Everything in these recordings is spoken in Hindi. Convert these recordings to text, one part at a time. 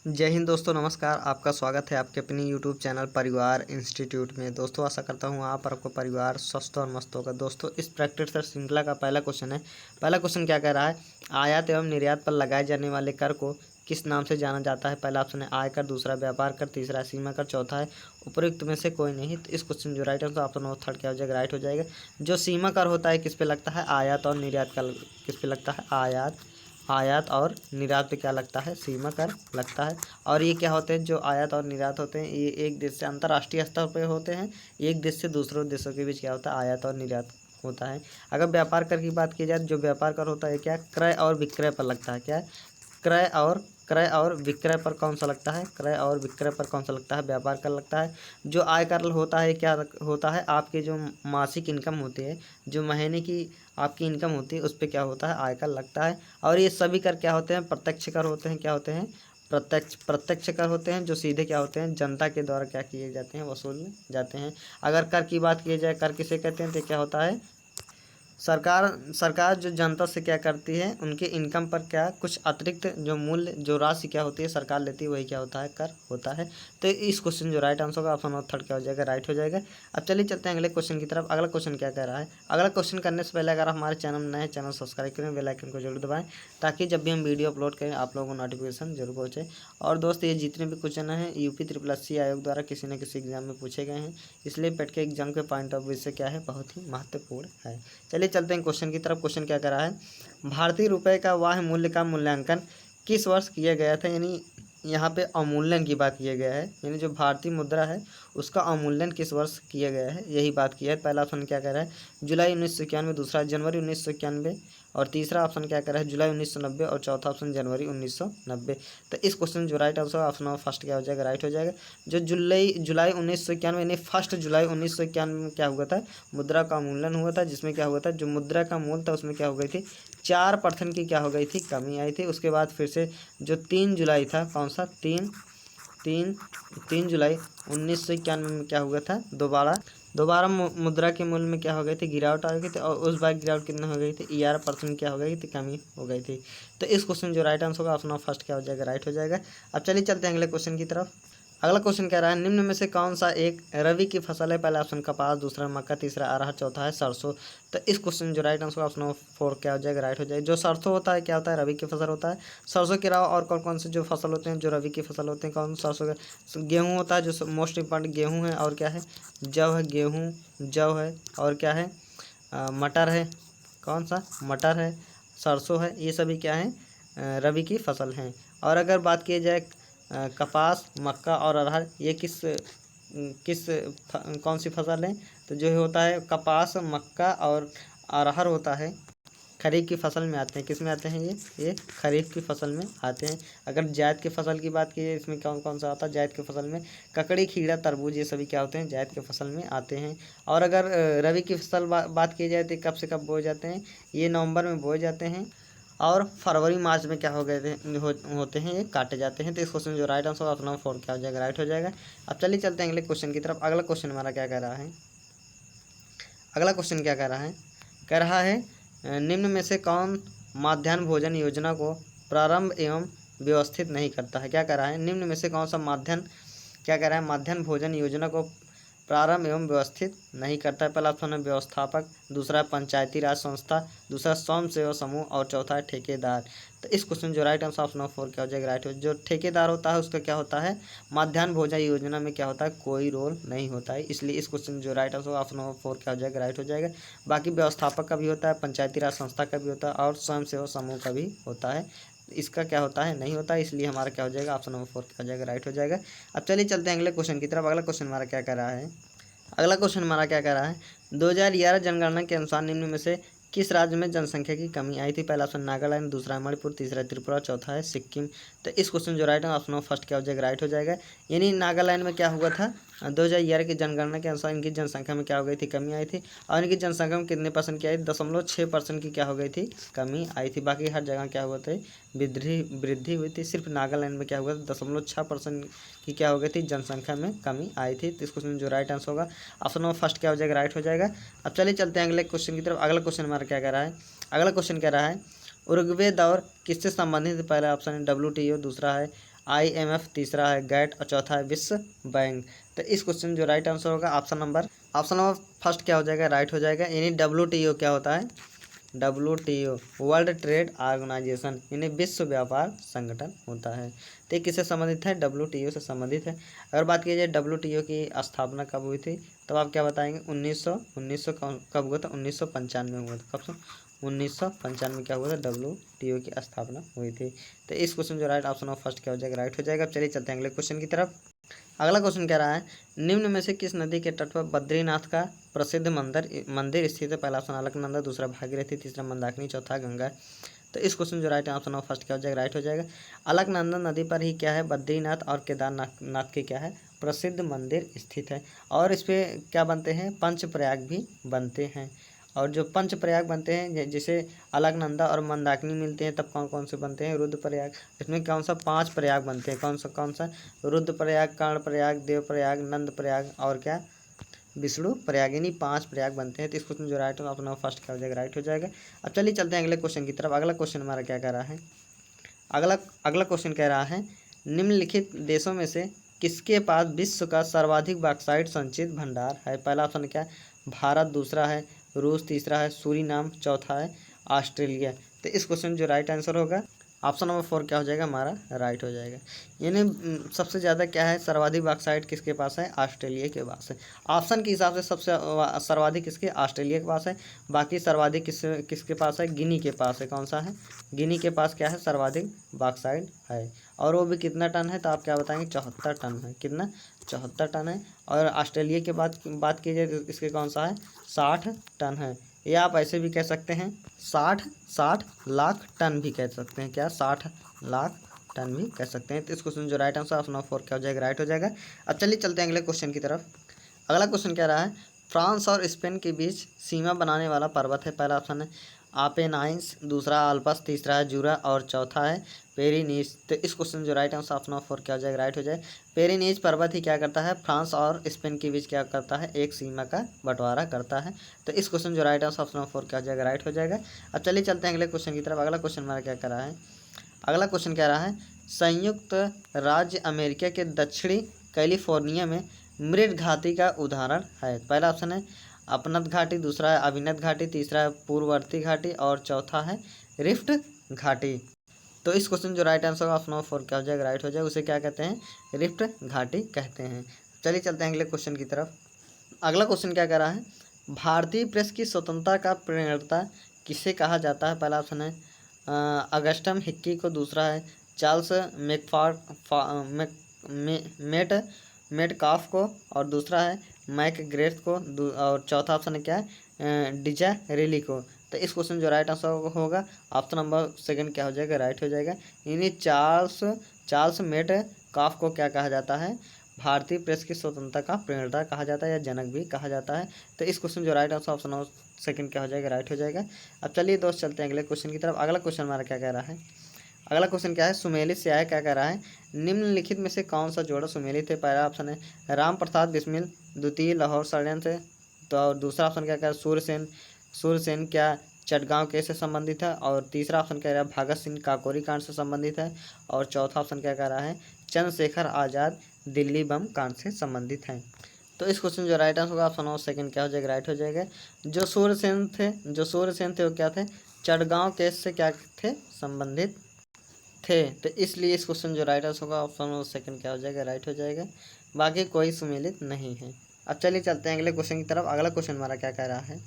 जय हिंद दोस्तों, नमस्कार। आपका स्वागत है आपके अपनी यूट्यूब चैनल परिवार इंस्टीट्यूट में। दोस्तों, आशा करता हूँ आप और आपका परिवार स्वस्थ और मस्त होगा। दोस्तों, इस प्रैक्टिस श्रृंखला का पहला क्वेश्चन है। पहला क्वेश्चन क्या कह रहा है? आयात एवं निर्यात पर लगाए जाने वाले कर को किस नाम से जाना जाता है? पहला ऑप्शन है आयकर, दूसरा व्यापार कर, तीसरा सीमा कर, चौथा है उपयुक्त में से कोई नहीं। तो इस क्वेश्चन जो right answer option number third क्या हो जाएगा? राइट हो जाएगा। जो सीमा कर होता है किस पे लगता है? आयात और निर्यात का किस पे लगता है? आयात और निर्यात पे क्या लगता है? सीमा कर लगता है। और ये क्या होते हैं? जो आयात और निर्यात होते हैं ये एक देश से अंतर्राष्ट्रीय स्तर पर होते हैं, एक देश से दूसरों देशों के बीच क्या होता है? आयात और निर्यात होता है। अगर व्यापार कर की बात की जाए, जो व्यापार कर होता है क्या? क्रय और विक्रय पर लगता है। क्या है? क्रय और विक्रय पर कौन सा लगता है? क्रय और विक्रय पर कौन सा लगता है? व्यापार कर लगता है। जो आय कर होता है क्या होता है? आपके जो मासिक इनकम होती है, जो महीने की आपकी इनकम होती है, उस पर क्या होता है? आयकर लगता है। और ये सभी कर क्या होते हैं? प्रत्यक्ष कर होते हैं। क्या होते हैं? प्रत्यक्ष कर होते हैं, जो सीधे क्या होते हैं? जनता के द्वारा क्या किए जाते हैं? वसूल जाते हैं। अगर कर की बात की जाए, कर किसे कहते हैं? तो क्या होता है? सरकार सरकार जो जनता से क्या करती है, उनके इनकम पर क्या कुछ अतिरिक्त जो मूल्य जो राशि क्या होती है सरकार लेती है, वही क्या होता है? कर होता है। तो इस क्वेश्चन जो राइट आंसर होगा ऑप्शन नंबर थर्ड क्या हो जाएगा? राइट हो जाएगा। अब चलिए चलते हैं अगले क्वेश्चन की तरफ। अगला क्वेश्चन क्या कह रहा है? अगला क्वेश्चन करने से पहले अगर आप हमारे चैनल नए चैनल सब्सक्राइब करें, बेल आइकन को जरूर दबाएं, ताकि जब भी हम वीडियो अपलोड करें आप लोगों को नोटिफिकेशन जरूर पहुँचे। और दोस्त, ये जितने भी क्वेश्चन हैं यूपी SSC आयोग द्वारा किसी न किसी एग्जाम में पूछे गए हैं, इसलिए पेट के एग्जाम के पॉइंट ऑफ व्यू से क्या है? बहुत ही महत्वपूर्ण है। चलिए चलते हैं क्वेश्चन की तरफ। क्वेश्चन क्या कर रहा है? भारतीय रुपए का वाह मूल्य का मूल्यांकन किस वर्ष किया गया था? यानी यहाँ पे अवमूल्यन की बात किया गया है, यानी जो भारतीय मुद्रा है उसका अवमूल्यन किस वर्ष किया गया है, यही बात की है। पहला ऑप्शन क्या कह रहा है? जुलाई 1991, दूसरा जनवरी 1991, और तीसरा ऑप्शन क्या कह रहा है? जुलाई 1990, और चौथा ऑप्शन जनवरी 1990। तो इस क्वेश्चन जो right answer option number first क्या हो जाएगा? राइट हो जाएगा। जो जुलाई 1991 यानी 1 जुलाई 1991 में क्या हुआ था? मुद्रा का अवमूल्यन हुआ था, जिसमें क्या हुआ था? जो मुद्रा का मूल्य था उसमें क्या हो गई थी? 4% की क्या हो गई थी? कमी आई थी। उसके बाद फिर से जो 3 जुलाई था, कौन सा? तीन तीन 3 जुलाई 1991 में क्या हुआ था? दोबारा मुद्रा के मूल्य में क्या हो गई थी? गिरावट आ गई थी। और उस बार गिरावट कितना हो गई थी? 11% क्या हो गई थी? कमी हो गई थी। तो इस क्वेश्चन जो राइट आंसर होगा ऑप्शन ऑफ फर्स्ट क्या हो जाएगा? राइट हो जाएगा। अब चलिए चलते हैं अगले क्वेश्चन की तरफ। अगला क्वेश्चन कह रहा है निम्न में से कौन सा एक रवि की फसल है? पहला ऑप्शन कपास, दूसरा मक्का, तीसरा अरहर, चौथा है सरसों। तो इस क्वेश्चन जो राइट आंसर ऑप्शन फोर क्या हो जाएगा? राइट हो जाएगा। जो सरसों होता है क्या होता है? रवि की फसल होता है। सरसों के अलावा और कौन कौन से जो फसल होते हैं जो रवि की फसल होते हैं? कौन? सरसों के गेहूँ होता है, जो मोस्ट इंपॉर्टेंट गेहूँ है, और क्या है? जव है, गेहूँ जव है, और क्या है? मटर है। कौन सा? मटर है, सरसों है, ये सभी क्या है? रवि की फसल हैं। और अगर बात की जाए कपास, मक्का और अरहर, ये किस किस कौन सी फसल है? तो जो होता है कपास, मक्का और अरहर होता है, खरीफ की फसल में आते हैं। किस में आते हैं? ये खरीफ की फसल में आते हैं। अगर जायद की फसल की बात की जाए, इसमें कौन कौन सा आता है जायद की फसल में? ककड़ी, खीरा, तरबूज, ये सभी क्या होते हैं? जायद की फसल में आते हैं। और अगर रबी की फसल बात की जाए तो कब से कब बोए जाते हैं? ये नवंबर में बोए जाते हैं, और फरवरी मार्च में क्या हो गए थे? होते हैं, ये काटे जाते हैं। तो इस क्वेश्चन जो right answer option number four क्या हो जाएगा? राइट हो जाएगा। अब चलिए चलते हैं अगले क्वेश्चन की तरफ। अगला क्वेश्चन हमारा क्या कह रहा है? अगला क्वेश्चन क्या कह रहा है? कह रहा है निम्न में से कौन माध्याह्न भोजन योजना को प्रारंभ एवं व्यवस्थित नहीं करता है? क्या कह रहा है? निम्न में से कौन सा माध्याह्न क्या कह रहा है? माध्याह्न भोजन योजना को प्रारंभ एवं व्यवस्थित नहीं करता है। पहला ऑप्शन है व्यवस्थापक, दूसरा है पंचायती राज संस्था, दूसरा स्वयं सेवा समूह, और चौथा है ठेकेदार। तो इस क्वेश्चन जो right answer option number four क्या हो जाएगा? राइट हो। जो ठेकेदार होता है उसका क्या होता है? माध्याह्न भोजन योजना में क्या होता है? कोई रोल नहीं होता है, इसलिए इस क्वेश्चन जो right answer option number four क्या हो जाएगा? राइट हो जाएगा। बाकी व्यवस्थापक का भी होता है, पंचायती राज संस्था का भी होता है, और स्वयं सेवा समूह का भी होता है। इसका क्या होता है? नहीं होता है, इसलिए हमारा क्या हो जाएगा? ऑप्शन नंबर फोर क्या हो जाएगा? राइट हो जाएगा। अब चलिए चलते हैं अगले क्वेश्चन की तरफ। अगला क्वेश्चन हमारा क्या कर रहा है? अगला क्वेश्चन हमारा क्या कह रहा है? 2011 जनगणना के अनुसार निम्न में से किस राज्य में जनसंख्या की कमी आई थी? पहला ऑप्शन नागालैंड, दूसरा है मणिपुर, तीसरा त्रिपुरा, चौथा है सिक्किम। तो इस क्वेश्चन जो राइट है ऑप्शन फर्स्ट क्या हो जाएगा? राइट हो जाएगा। यानी नागालैंड में क्या हुआ था? 2011 की जनगणना के अनुसार इनकी जनसंख्या में क्या हो गई थी? कमी आई थी। और इनकी जनसंख्या में कितने परसेंट की आई? 0.6% की क्या हो गई थी? कमी आई थी। बाकी हर जगह क्या हुआ था? वृद्धि हुई थी। सिर्फ नागालैंड में क्या हुआ था? 0.6% की क्या हो गई थी? जनसंख्या में कमी आई थी। तो इस क्वेश्चन जो राइट आंसर होगा ऑप्शन नंबर फर्स्ट क्या हो जाएगा? राइट हो जाएगा। अब चलिए चलते हैं अगले क्वेश्चन की तरफ। अगला क्वेश्चन हमारा क्या कह रहा है? अगला क्वेश्चन कह रहा है उरुग्वे दौर किससे संबंधित है? पहला ऑप्शन है WTO, दूसरा है IMF तीसरा है, गैट और चौथा है विश्व बैंक। तो इस क्वेश्चन जो राइट आंसर होगा ऑप्शन नंबर फर्स्ट क्या हो जाएगा, राइट हो जाएगा। यानी WTO क्या होता है, WTO वर्ल्ड ट्रेड ऑर्गेनाइजेशन, यानी विश्व व्यापार संगठन होता है। तो ये किससे संबंधित है, WTO से संबंधित है। अगर बात की जाए WTO की स्थापना कब हुई थी, तब आप क्या बताएंगे, 1900 कब हुआ था, 1995 में हुआ था। कब से, 1995 में क्या हुआ था, WTO की स्थापना हुई थी। तो इस क्वेश्चन जो राइट ऑप्शन ऑफ फर्स्ट क्या हो जाएगा, राइट हो जाएगा। अब चलिए चलते हैं अगले क्वेश्चन की तरफ। अगला क्वेश्चन कह रहा है, निम्न में से किस नदी के तट पर बद्रीनाथ का प्रसिद्ध मंदिर स्थित है। पहला ऑप्शन अलकनंदा, दूसरा भागीरथी, तीसरा मंदाकिनी, चौथा गंगा। तो इस क्वेश्चन जो राइट ऑप्शन ऑफ फर्स्ट क्या हो जाएगा, राइट हो जाएगा। अलकनंदा नदी पर ही क्या है, बद्रीनाथ और केदारनाथ के क्या है, प्रसिद्ध मंदिर स्थित है। और इस पे क्या बनते हैं, पंचप्रयाग भी बनते हैं। और जो पंचप्रयाग बनते हैं, जैसे अलकनंदा और मंदाकिनी मिलते हैं, तब कौन कौन से बनते हैं, रुद्रप्रयाग। इसमें कौन सा, 5 प्रयाग बनते हैं। कौन सा, रुद्रप्रयाग, कर्णप्रयाग, देवप्रयाग, नंदप्रयाग और क्या, विष्णु प्रयाग, यानी 5 प्रयाग बनते हैं। तो इस क्वेश्चन जो राइट होगा अपना फर्स्ट क्या हो जाएगा, राइट हो जाएगा। अब चलिए चलते हैं अगले क्वेश्चन की तरफ। अगला क्वेश्चन हमारा क्या कह रहा है, अगला क्वेश्चन कह रहा है, निम्नलिखित देशों में से किसके पास विश्व का सर्वाधिक बॉक्साइट संचित भंडार है। पहला ऑप्शन क्या है, भारत, दूसरा है रूस, तीसरा है सूरीनाम, चौथा है ऑस्ट्रेलिया। तो इस क्वेश्चन जो राइट आंसर होगा ऑप्शन नंबर 4 क्या हो जाएगा, हमारा राइट हो जाएगा। यानी सबसे ज़्यादा क्या है, सर्वाधिक बॉक्साइट किसके पास है, ऑस्ट्रेलिया के पास है। ऑप्शन के हिसाब से सबसे सर्वाधिक किसके, ऑस्ट्रेलिया के पास है। बाकी सर्वाधिक किसके पास है, गिनी के पास है। कौन सा है, गिनी के पास क्या है, सर्वाधिक बॉक्साइट है। और वो भी कितना टन है, तो आप क्या बताएंगे, 74 टन है। कितना, 74 टन है। और ऑस्ट्रेलिया के बात की जाए तो इसके कौन सा है, 60 टन है। या आप ऐसे भी कह सकते हैं 60 लाख टन भी कह सकते हैं। क्या, 60 लाख टन भी कह सकते हैं। तो इस क्वेश्चन जो राइट आंसर ऑप्शन नंबर 4 क्या हो जाएगा, राइट हो जाएगा। अब चलिए चलते हैं अगले क्वेश्चन की तरफ। अगला क्वेश्चन कह रहा है, फ्रांस और स्पेन के बीच सीमा बनाने वाला पर्वत है। पहला ऑप्शन है आपेनाइंस, दूसरा अल्पस, तीसरा है जूरा और चौथा है पेरिनीज। तो इस क्वेश्चन जो राइट आंसर ऑप्शन ऑफ 4 क्या हो जाएगा, राइट हो जाए। पेरिनीज पर्वत ही क्या करता है, फ्रांस और स्पेन के बीच क्या करता है, एक सीमा का बंटवारा करता है। तो इस क्वेश्चन जो राइट आंसर ऑप्शन ऑफ 4 क्या हो जाएगा, राइट हो जाएगा। अब चलिए चलते हैं अगले क्वेश्चन की तरफ। अगला क्वेश्चन हमारा क्या कर रहा है, अगला क्वेश्चन कह रहा है, संयुक्त राज्य अमेरिका के दक्षिणी कैलिफोर्निया में मृद घाटी का उदाहरण है। पहला ऑप्शन है अपनत घाटी, दूसरा है अभिनत घाटी, तीसरा है पूर्ववर्ती घाटी और चौथा है रिफ्ट घाटी। तो इस क्वेश्चन जो राइट आंसर ऑप्शन नंबर 4 क्या हो जाएगा, राइट हो जाएगा। उसे क्या कहते हैं, रिफ्ट घाटी कहते हैं। चलिए चलते हैं अगले क्वेश्चन की तरफ। अगला क्वेश्चन क्या कह रहा है, भारतीय प्रेस की स्वतंत्रता का प्रणेता किसे कहा जाता है। पहला ऑप्शन है अगस्टम हिक्की को, दूसरा है चार्ल्स मेटकाफ को और दूसरा है मैकग्रेथ को और चौथा ऑप्शन है क्या है डिजारेली को। तो इस क्वेश्चन जो राइट आंसर होगा ऑप्शन नंबर 2 क्या हो जाएगा, राइट हो जाएगा। यानी चार्ल्स मेटकाफ को क्या कहा जाता है, भारतीय प्रेस की स्वतंत्रता का प्रणेता कहा जाता है या जनक भी कहा जाता है। तो इस क्वेश्चन जो राइट आंसर ऑप्शन नंबर 2 क्या हो जाएगा, राइट हो जाएगा। अब चलिए दोस्त चलते हैं अगले क्वेश्चन की तरफ। अगला क्वेश्चन हमारा क्या कह रहा है, अगला क्वेश्चन क्या है, सुमेलित स्याह क्या कह रहा है, निम्नलिखित में से कौन सा जोड़ा सुमेलित है। पहला ऑप्शन है राम प्रसाद बिस्मिल, द्वितीय लाहौर षड्यंत्र, तो और दूसरा ऑप्शन क्या कह रहा है सूरसेन क्या चटगांव केस से संबंधित है, और तीसरा ऑप्शन कह रहा है भगत सिंह काकोरी कांड से संबंधित है, और चौथा ऑप्शन क्या कह रहा है चंद्रशेखर आज़ाद दिल्ली बम कांड से संबंधित है। तो इस क्वेश्चन जो राइट आंसर होगा ऑप्शन नंबर 2 क्या हो जाएगा, राइट हो जाएगा। जो सूरसेन थे वो क्या थे, चटगांव केस से क्या थे, संबंधित थे। तो इसलिए इस क्वेश्चन जो राइट आंसर होगा ऑप्शन नंबर 2 क्या हो जाएगा, राइट हो जाएगा। बाकी कोई सुमेलित नहीं है। अब चलिए चलते हैं अगले क्वेश्चन की तरफ। अगला क्वेश्चन हमारा क्या कह रहा है,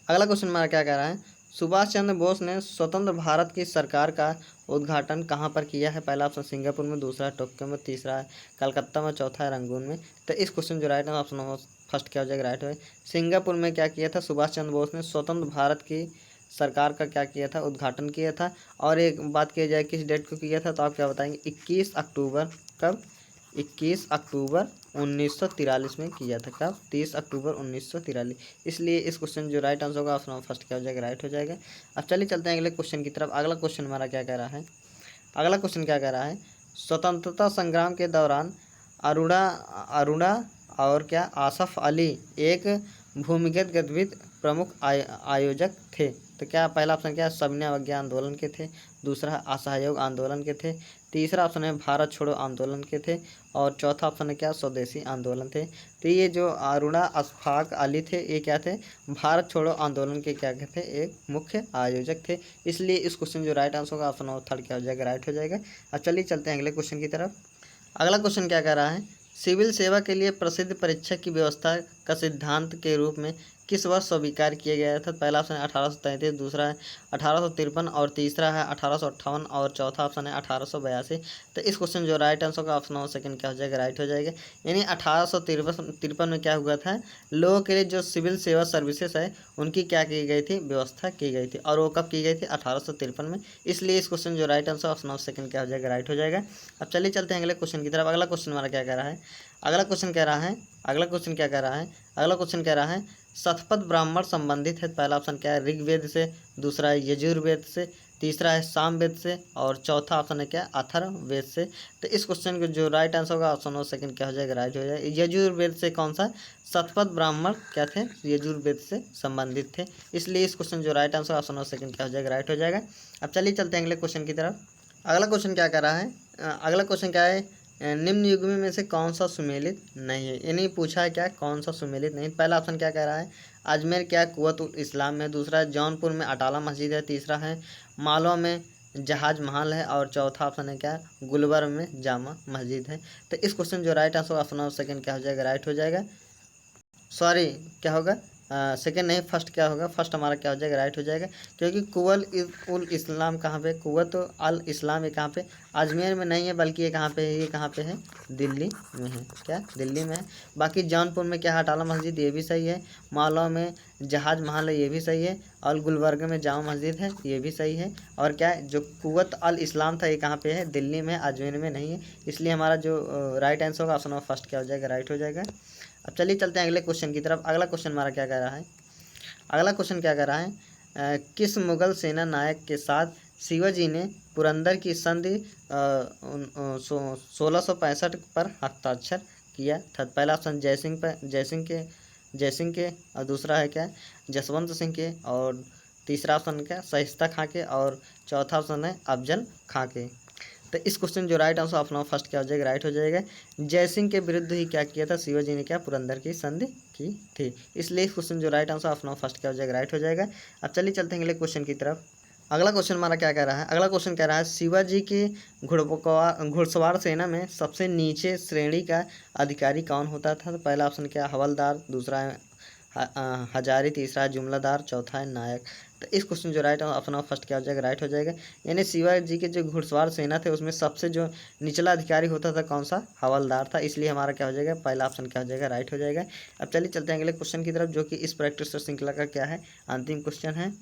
अगला क्वेश्चन हमारा क्या कह रहा है, सुभाष चंद्र बोस ने स्वतंत्र भारत की सरकार का उद्घाटन कहाँ पर किया है। पहला ऑप्शन सिंगापुर में, दूसरा है टोक्यो में, तीसरा है कलकत्ता में, चौथा है रंगून में। तो इस क्वेश्चन जो राइट है ऑप्शन नंबर 1 क्या हो जाएगा, राइट है। सिंगापुर में क्या किया था, सुभाष चंद्र बोस ने स्वतंत्र भारत की सरकार का क्या किया था, उद्घाटन किया था। और एक बात की जाए किस डेट को किया था, तो आप क्या बताएंगे 21 अक्टूबर, कब 21 अक्टूबर 1943 में किया था। कब 30 अक्टूबर 1943। इसलिए इस क्वेश्चन जो राइट आंसर होगा ऑप्शन फर्स्ट क्या हो जाएगा, राइट हो जाएगा। अब चलिए चलते हैं अगले क्वेश्चन की तरफ। अगला क्वेश्चन हमारा क्या कह रहा है, अगला क्वेश्चन क्या कह रहा है, स्वतंत्रता संग्राम के दौरान अरुणा और क्या आसफ अली एक भूमिगत गतिविधि प्रमुख आयोजक थे। तो क्या पहला ऑप्शन क्या है, सविनय अवज्ञा आंदोलन के थे, दूसरा है असहयोग आंदोलन के थे, तीसरा ऑप्शन है भारत छोड़ो आंदोलन के थे, और चौथा ऑप्शन है क्या, स्वदेशी आंदोलन थे। तो ये जो अरुणा अशफाक अली थे ये क्या थे, भारत छोड़ो आंदोलन के क्या थे, एक मुख्य आयोजक थे। इसलिए इस क्वेश्चन जो राइट आंसर होगा ऑप्शन नंबर थर्ड क्या हो जाएगा, राइट हो जाएगा। अब चलिए चलते हैं अगले क्वेश्चन की तरफ। अगला क्वेश्चन क्या कह रहा है, सिविल सेवा के लिए प्रसिद्ध परीक्षा की व्यवस्था का सिद्धांत के रूप में किस वर्ष स्वीकार किया गया था। पहला ऑप्शन है 1833, दूसरा है 1853 और तीसरा है 1858 और चौथा ऑप्शन है 1882। तो इस क्वेश्चन जो राइट आंसर का ऑप्शन नंबर सेकंड क्या हो जाएगा, राइट हो जाएगा। यानी 1853 में क्या हुआ था, लोगों के लिए जो सिविल सेवा सर्विसेज है उनकी क्या की गई थी, व्यवस्था की गई थी, और वो कब की गई थी, 1853 में। इसलिए इस क्वेश्चन जो right answer option number second क्या हो जाएगा, राइट हो जाएगा। अब चलिए चलते हैं अगले क्वेश्चन की तरफ। अगला क्वेश्चन हमारा क्या कह रहा है, अगला क्वेश्चन कह रहा है, अगला क्वेश्चन क्या कह रहा है, अगला क्वेश्चन कह रहा है शतपथ ब्राह्मण संबंधित है। पहला ऑप्शन क्या है, ऋग्वेद से, दूसरा है यजुर्वेद से, तीसरा है सामवेद से, और चौथा ऑप्शन है क्या, अथर्ववेद से। तो इस क्वेश्चन का जो राइट आंसर होगा ऑप्शन नंबर सेकंड क्या हो जाएगा, राइट हो जाएगा। यजुर्वेद से कौन सा, शतपथ ब्राह्मण क्या थे, यजुर्वेद से संबंधित थे। इसलिए इस क्वेश्चन जो right answer option number second क्या हो जाएगा, राइट हो जाएगा। अब चलिए चलते हैं अगले क्वेश्चन की तरफ। अगला क्वेश्चन क्या कर रहा है, अगला क्वेश्चन क्या है, निम्न युग्मी में से कौन सा सुमेलित नहीं है। यानी पूछा है क्या, कौन सा सुमेलित नहीं। पहला ऑप्शन क्या कह रहा है, अजमेर क्या कुव्वत उल इस्लाम में, दूसरा है जौनपुर में अटाला मस्जिद है, तीसरा है मालवा में जहाज महल है, और चौथा ऑप्शन है क्या, गुलबर्ग में जामा मस्जिद है। तो इस क्वेश्चन जो राइट आंसर ऑप्शन सेकंड क्या हो जाएगा, राइट हो जाएगा। सॉरी क्या होगा, सेकंड नहीं, फर्स्ट क्या होगा, फर्स्ट हमारा क्या हो जाएगा, राइट हो जाएगा। क्योंकि कुव्वत उल इस्लाम कहाँ पे, कुव्वत अल इस्लाम ये कहाँ पे, अजमेर में नहीं है, बल्कि ये कहाँ पे है, ये कहाँ पे है, दिल्ली में है, क्या दिल्ली में है। बाकी जौनपुर में क्या है, अटाला मस्जिद, ये भी सही है। मालवा में जहाज महल है, ये भी सही है। और गुलबर्ग में जामा मस्जिद है, ये भी सही है। और क्या है, जो कुव्वत अल इस्लाम था ये कहाँ पे है, दिल्ली में, अजमेर में नहीं है। इसलिए हमारा जो राइट आंसर होगा ऑप्शन नंबर फर्स्ट क्या हो जाएगा, राइट हो जाएगा। अब चलिए चलते हैं अगले क्वेश्चन की तरफ। अगला क्वेश्चन हमारा क्या कह रहा है, अगला क्वेश्चन क्या कह रहा है, किस मुगल सेना नायक के साथ शिवाजी ने पुरंदर की संधि 1665 पर हस्ताक्षर किया था। पहला ऑप्शन जयसिंह पर, जयसिंह के, और दूसरा है क्या, जसवंत सिंह के, और तीसरा ऑप्शन क्या, शाइस्ता खां के, और चौथा ऑप्शन है अफजल खां के। तो इस क्वेश्चन जो राइट आंसर ऑप्शन फर्स्ट क्या हो जाएगा, राइट हो जाएगा। जयसिंह के विरुद्ध ही क्या किया था, शिवाजी ने क्या, पुरंदर की संधि की थी। इसलिए इस क्वेश्चन जो राइट आंसर ऑप्शन फर्स्ट क्या हो जाएगा, राइट हो जाएगा। अब चलिए चलते हैं अगले क्वेश्चन की तरफ। अगला क्वेश्चन हमारा क्या कह रहा है, अगला क्वेश्चन कह रहा है शिवाजी की घुड़सवार सेना में सबसे नीचे श्रेणी का अधिकारी कौन होता था। तो पहला ऑप्शन क्या, हवलदार, दूसरा है हजारी, तीसरा है जुमलादार, चौथा है नायक। तो इस क्वेश्चन जो राइट ऑप्शन ऑफ फर्स्ट क्या हो जाएगा, राइट हो जाएगा। यानी शिवाजी के जो घुड़सवार सेना थे उसमें सबसे जो निचला अधिकारी होता था कौन सा, हवलदार था। इसलिए हमारा क्या हो जाएगा, पहला ऑप्शन क्या हो जाएगा, राइट हो जाएगा। अब चलिए चलते हैं अगले क्वेश्चन की तरफ, जो कि इस प्रैक्टिस श्रृंखला का क्या है, अंतिम क्वेश्चन है।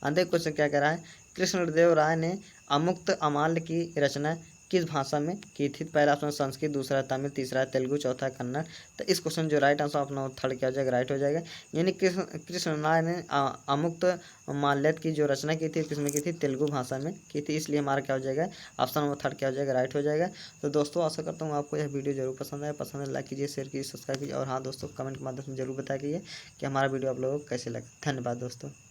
अंतिम क्वेश्चन क्या कह रहा है, कृष्णदेव राय ने अमुक्त अमाल्य की रचना किस भाषा में की थी। पहला ऑप्शन संस्कृत, दूसरा तमिल, तीसरा तेलुगु, चौथा कन्नड़। तो इस क्वेश्चन जो राइट आंसर अपना थर्ड क्या हो जाएगा, राइट हो जाएगा। यानी कृष्ण राय ने अमुक्त माल्यद की जो रचना की थी किसमें की थी, तेलुगु भाषा में की थी। इसलिए हमारा क्या हो जाएगा, ऑप्शन नंबर थर्ड क्या हो जाएगा, राइट हो जाएगा। तो दोस्तों आशा करता हूँ आपको यह वीडियो जरूर पसंद आए, पसंद है लाइक कीजिए, शेयर कीजिए, सब्सक्राइब कीजिए, और हाँ दोस्तों कमेंट के माध्यम से जरूर बताइए कि हमारा वीडियो आप लोगों को कैसे लगा। धन्यवाद दोस्तों।